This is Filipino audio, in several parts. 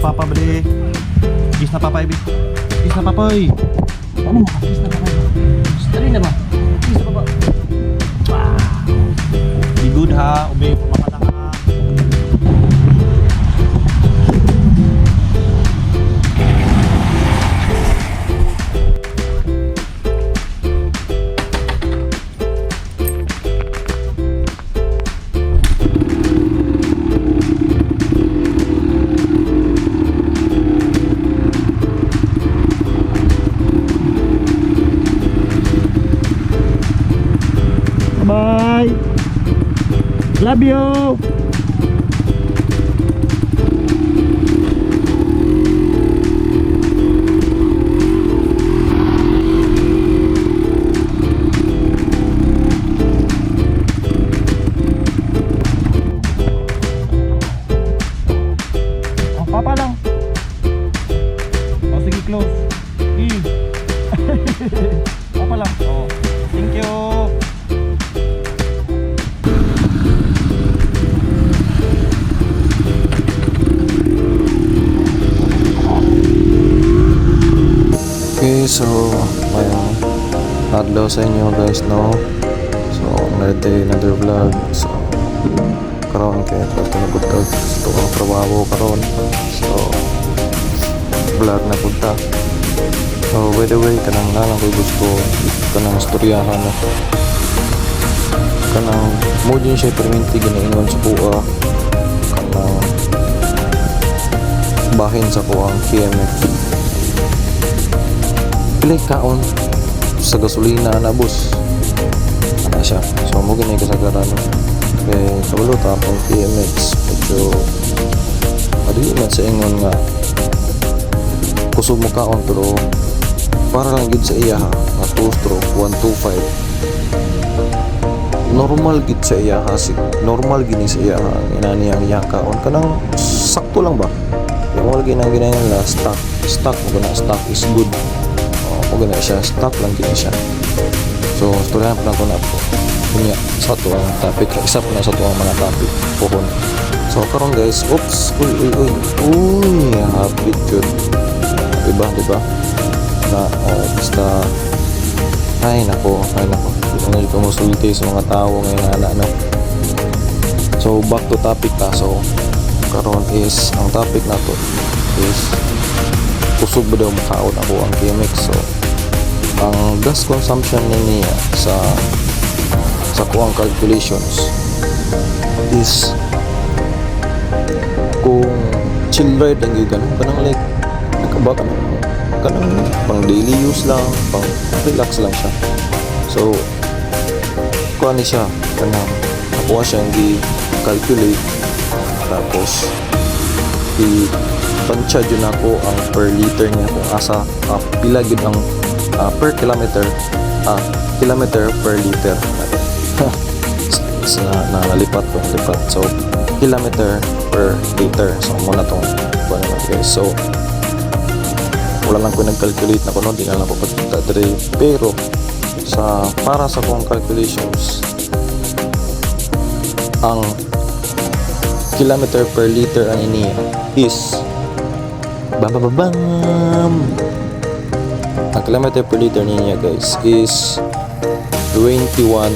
papa beli. Gis na papa ibi. Gis na papa oy. Ano mo? Gis na papa. Dali na ba? Gis na papa. Wow. Be good ha, ube pamamana ha. Bye. Love you. Oh, papa lang. Oh, sige, close. Papa lang. Oh, thank you. Okay, so may adlaw sa inyo guys, no? So another day, another vlog. So karon kay katulog ito ang trabaho karon. So vlog na punta. So by the way, kanang nalang ko gusto kanang istoryahan na kanang mo din siya perminti ginaingon sa kuha kanang bahin sa kuang KMX. Pilay kaon sa gasolina na bus na siya, so mo ganyan kasagaran kay kabalo tapong PMX medyo adili man sa ingon nga kusog mo kaon pero para lang gid sa iya ha nga 2 stroke 125 normal gid sa iya ha, normal gini sa iya ha inani ang iya kaon kanang sakto lang ba kaya mo lagi nang ginayon na stock mo na stock is good. O gana siya, stock lang gini siya. So, storyahan pa lang ko na po. Kunya, sa ito ang topic. Isa po na sa ito ang mga topic. Pohon. So, karon guys, oops, uy, habit yun. Diba? Na, basta, ay nako. Ito nga ito musulti sa mga tao ngayon na. So, back to topic ta. So, karon is, ang topic na to is, kusog ba daw makaon ako ang KMX. So ang gas consumption niya sa kuang calculations is kung chill ride ang gigan kanang like nakaba kanang pang daily use lang, pang relax lang siya. So kuha ni siya kanang nakuha siyang gi-calculate tapos tansya dyan ako ang per liter niya kung asa pila yun ang per kilometer per liter nalipat so kilometer per liter. So muna tong naman guys. So wala lang ko nag-calculate na kuno, di na lang ko pagkatadre pero para sa kong calculations ang kilometer per liter ang ini is bam ang kilometer per liter niya guys is 21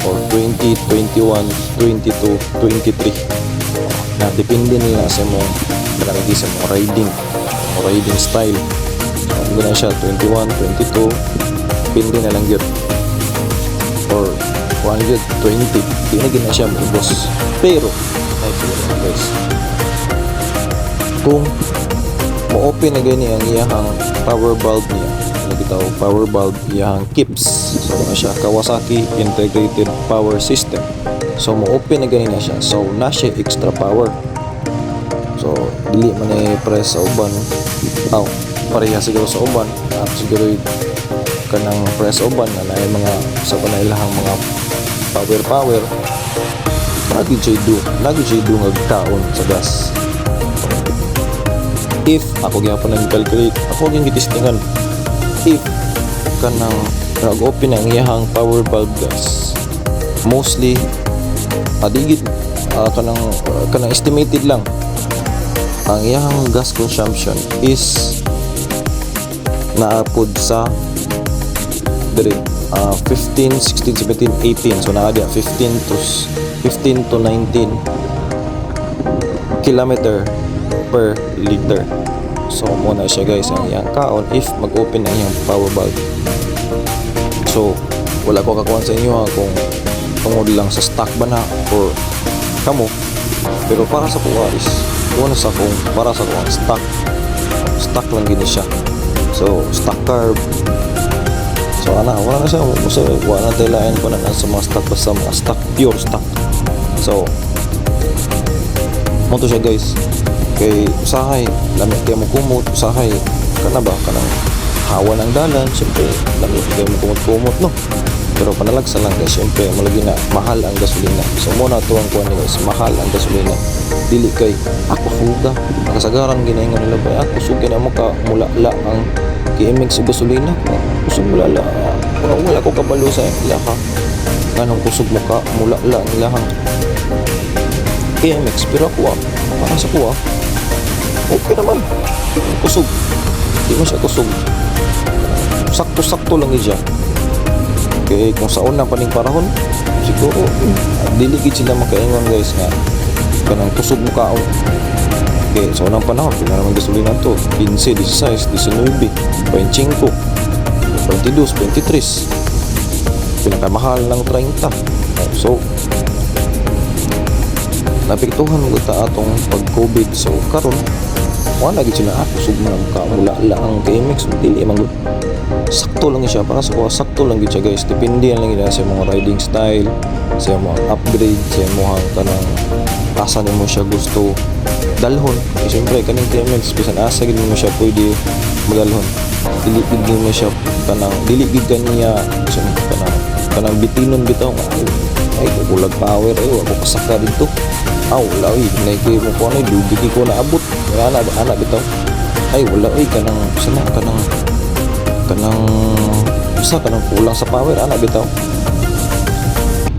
or 20, 21, 22, 23 na depende nila sa mong nakalagay sa mong riding style. Ang gano'n siya 21, 22 depende na lang yun or 120 di na gina siya maubos pero guys kung mo-open na gani ang iyahang power bulb niya nagitaw power bulb iyahang KIPS. So na siya Kawasaki Integrated Power System. So mo-open na gani na siya, so na siya extra power. So dili man ni press sa uban pareha siguro sa uban at siguro kanang press uban na naay mga sa kanilahang mga power lagi siya do ngagkaon sa gas. If ako gyapon nag-calculate, ako gyud gitistingan if kanang nag-open ang iyahang power bulb gas mostly adigid kanang estimated lang ang iyang gas consumption is naapod sa diri 15, 16, 17, 18. So naa dia 15 to 19 kilometer per liter. So muna siya guys ang iyang kaon if mag-open ang iyang power valve. So wala ko kakuha sa inyo kung tungod lang sa stock ba na or kamo, pero para sa kuha is una sa kung para sa kuha stock lang gini siya. So stock carb. So wala na siya, so wala na tayo lain ko na sa mga stock, basta mga stock, pure stock. So mo to siya guys, kay usahay lamit kayo mo kumot, usahay kana ba kanang hawa ng dalan, siyempre lamit kayo mo kumot no, pero panalagsa lang guys, siyempre malagi na mahal ang gasolina. So muna to ang kuha ni guys, mahal ang gasolina, dili kay ako suga nakasagaran ginaingon nila ba ako suga na mo ka mulala ang KMX sa gasolina, kusog mulala wala ko kabalo sa ilaha ganong kusog mo ka mulala ang ilahang KMX, pero ako para sa kuha okay naman kusog, di mo siya kusog, sakto-sakto lang siya. Okay, kung sa unang paning parahon siguro diligid sila makaingon guys nga kanang kusog mo kaon. Okay, sa unang panahon pinaraman gasolina to 15, 16, 19, 25, 22, 23, pinakamahal ng 30. So napiktuhan mo ta atong pag-COVID. So karon wala gid sila kusog mo lang ka mula ang KMX, dili man sakto lang siya para sa kuha, sakto lang gid siya guys, depende lang gid sa mga riding style, sa mga upgrade, sa mga kanang asa nimo siya gusto dalhon. Siyempre kaning KMX bisan asa gid mo siya pwede madalhon, dili gid mo siya kanang dili gid kaniya kanang bitinon bitaw ay kulag power ay ako kasaka dito wala naigay mo ko ano dubigi ko na abot ana bitaw ay wala kanang sana kanang kulang sa power ana bitaw.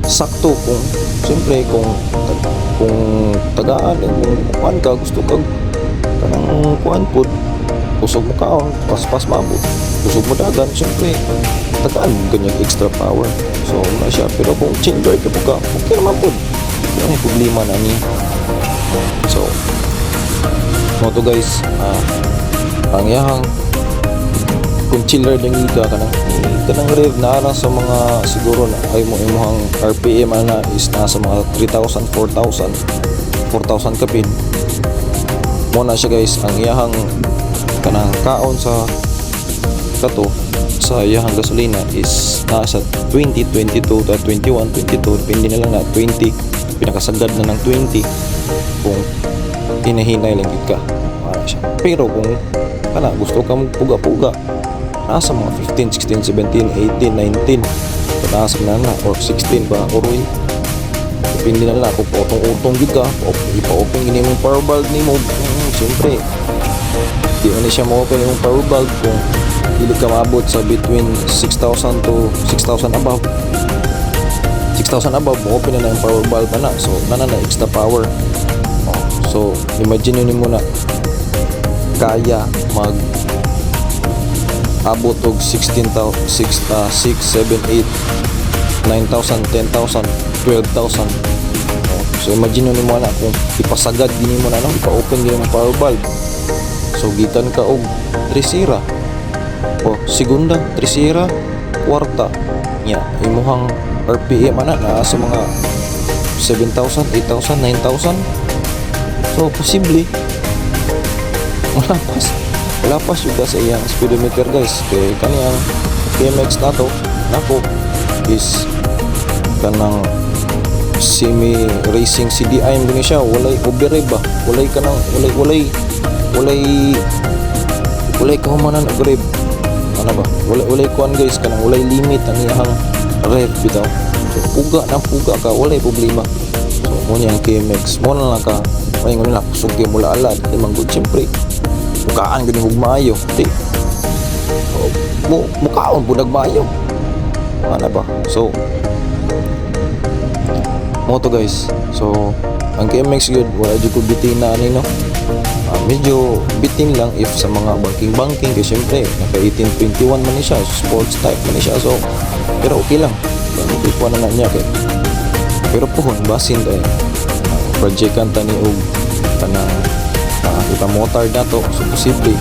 Sakto kung siyempre kung tagaan kung kuan ka gusto kag kanang kuan pod kusog mo kaon pas mabot kusog mo dagan, siyempre tagaan mo kanyang extra power. So na siya, pero kung chiller ka po ka okay naman pod, may problema na niya. So mo to guys, ang yahang kung chiller lang ka kanang rev na ara sa mga siguro na ay mo imuhang RPM ana is nasa mga 3,000, 4,000 kapin mo na siya guys. Ang iyahang kanang kaon sa kato sa iyahang gasolina is nasa 20, 22 to 21, 22 depende na lang na 20 pinakasagad na ng 20 kung hinahinay lang ka siya. Pero kung kana gusto ka mong puga-puga nasa mga 15, 16, 17, 18, 19 nasa na or 16 ba or depende na lang kung utong-utong gid ka ipa-open gini mong power valve ni mo. Siyempre di man siya ma-open yung power valve kung dili ka maabot sa between 6,000 to 6,000 above. 6,000 above ma-open na yung power valve na, so na extra power. So imagine nyo muna kaya mag abot og 16,000, 6, 7, 8, 9,000, 10,000, 12,000. So imagine nyo mo na kung ipasagad din mo na ipa-open din mo power valve. So gikan ka og 3 sira o segunda, 3 sira, kwarta nya imuhang RPM ana sa mga 7,000, 8,000, 9,000. So posible wala pas juga sa iyang speedometer guys, kay kaniyang KMX nato nako is kanang semi racing CDI din siya, walay overrev ba, walay kanang walay kahumanan og rev ano ba, walay kuan guys, kanang walay limit ang iyang rev bitaw. So puga ka walay problema. So mo niyang KMX mo na lang ka ay ngon na kusog kay mula alad di man gud, siyempre mukaan gani hugmayo di mukaon po nagmayo ano ba. So mo to guys, so ang KMX yun wala dyan ko bitina ani no, medyo bitin lang if sa mga banking kasi syempre naka 1821 man ni siya, sports type man ni siya, so pero okay lang, okay po na niya kay pero pohon basin dahil project kanta ni og kanang kita motor dato, so posible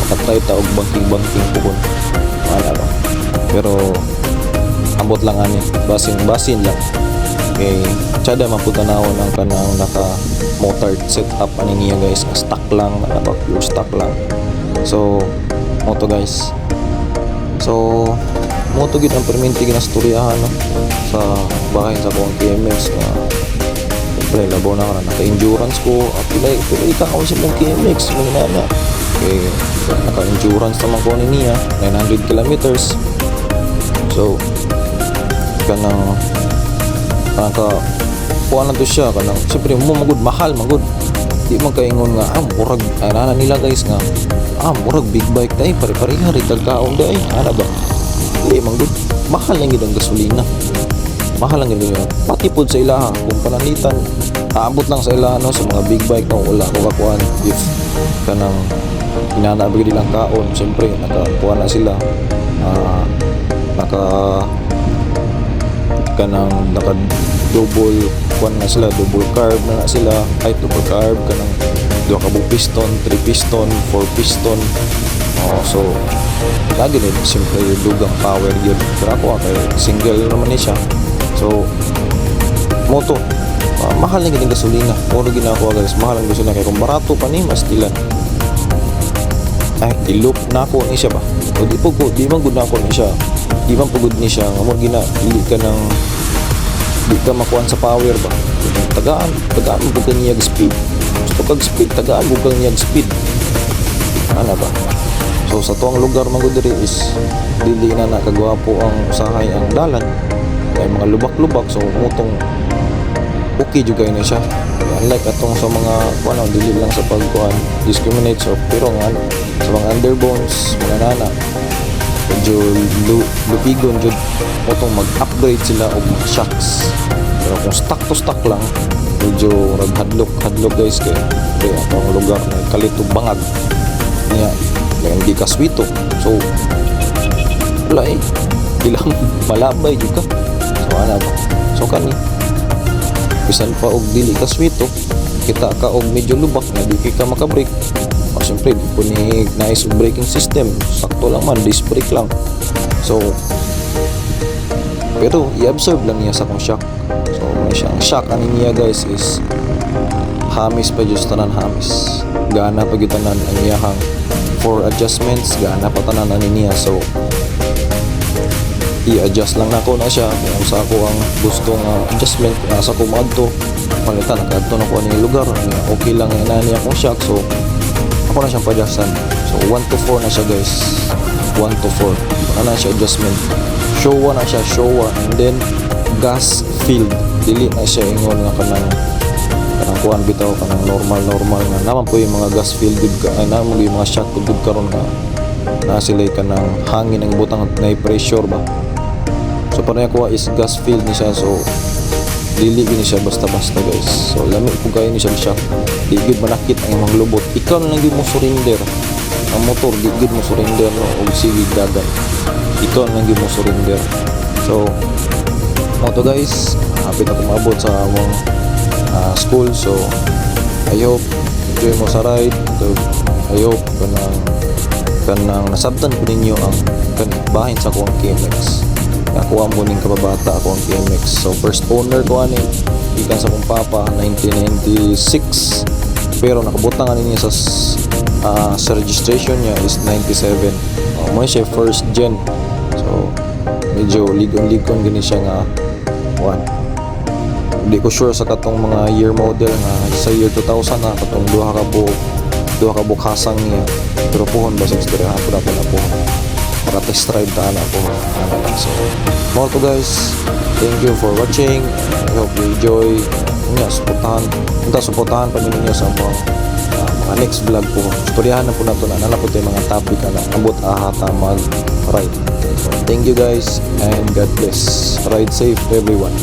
makatry ta og banking pohon wala ba, pero ambot lang ani basin lang kay tsada maputanawon ang kanang naka motor setup ani niya guys, nga stock lang, naka pure stock lang. So moto guys, so moto gid ang perminti ginastoryahan no? Sa bahay sa kong KMX nga pre labaw na naka endurance ko at pilay ka ako sa mong KMX mga nana kay naka endurance naman ko ni niya 900 kilometers, so kanang kuha na to siya kanang siyempre mo magud mahal magud di man kaingon nga murag ana nila guys nga murag big bike tay pare-pareha ri tagkaon day ana ba di magud mahal lang gid ang gasolina, mahal lang gid pati pod sa ilaha kung panalitan aabot lang sa ilaha no sa mga big bike no wala ko kakuan if kanang inanabig nilang kaon siyempre nakakuha na sila naka double kuan na sila, double carb na sila, ay double carb kanang 2 ka piston, 3 piston, 4 piston. So lagi din siyempre dugang power yun, pero ako kay single naman ni siya, so moto mahal na gini gasolina, puro ginagawa guys, mahal ang gasolina kay kung barato pa ni mas tilan ay iloop na ako ni siya ba o di man gud na ako ni siya, di man pugod ni siya nga mo gina dili ka nang di ka makuan sa power ba, tagaan bugag niya speed, gusto kag speed tagaan bugag niya speed ana ba. So sa tuang lugar man gud diri is dili na nakagwapo ang usahay ang dalan kay mga lubak-lubak, so mutong okay jud kay na siya, unlike atong sa mga ano dili lang sa pagkuan discriminate, so pero nga sa mga underbones mga nana medyo lupigon jud motong mag-upgrade sila og shocks, pero kung stock to stock lang medyo hadlok guys kay atong lugar na kalitog bangag niya hindi kaswito, so wala ilang malabay jud ka, so ana ba, so kani bisan pa og dili kaswito kita ka og medyo lubak nga di ka makabrake, siyempre di po ni nice braking system, sakto lang man disc brake lang, so pero i-absorb lang niya sa kong shock, so may siyang shock ani niya guys is hamis pa just tanan hamis, gana pa gitanan ang iyahang for adjustments, gana pa tanan ani niya, so i-adjust lang nako na siya kung sa ako ang gusto nga adjustment kung nasa ko maadto palitan nakadto na ko ani lugar okay lang nga niya akong shock, so ako na siyang pa-adjustan, so 1 to 4 na siya guys, 1 to 4 ano na siya adjustment, Showa na siya, Showa, and then gas filled, dili na siya ingon nga kanang kuhan bitaw kanang normal nga naman po yung mga gas filled good ka ay naman yung mga shock good karon nga na sila kanang hangin ang butang na pressure ba, so parang kuha is gas filled ni siya, so dili gini siya basta-basta guys, so lami po kayo ni siya shock, di gud manakit ang mga lubot, ikaw na lang gid mo surrender ang motor, di gud mo surrender no og sige dagan, ikaw na lang gid mo surrender. So moto guys, hapit ako maabot sa among school, so I hope enjoy mo sa ride, so I hope kanang nasabtan po ninyo ang bahin sa akong KMX. Ako ang muning kababata ako ang KMX, so first owner ko ani ikan sa kong papa 1996, pero nakabutang ani niya sa registration niya is 97, mo siya first gen, so medyo ligon gani siya nga hindi ko sure sa katong mga year model nga sa year 2000 na katong duha ka bukhasang niya, pero puhon ba sa istorya hapon na po para test drive ta na po. So more to guys, thank you for watching, I hope you enjoy nya, suportahan pa ninyo sa mga next vlog po, istoryahan na po nato na nalapot yung mga topic na ambot ahata mag ride. So thank you guys and God bless, ride safe everyone.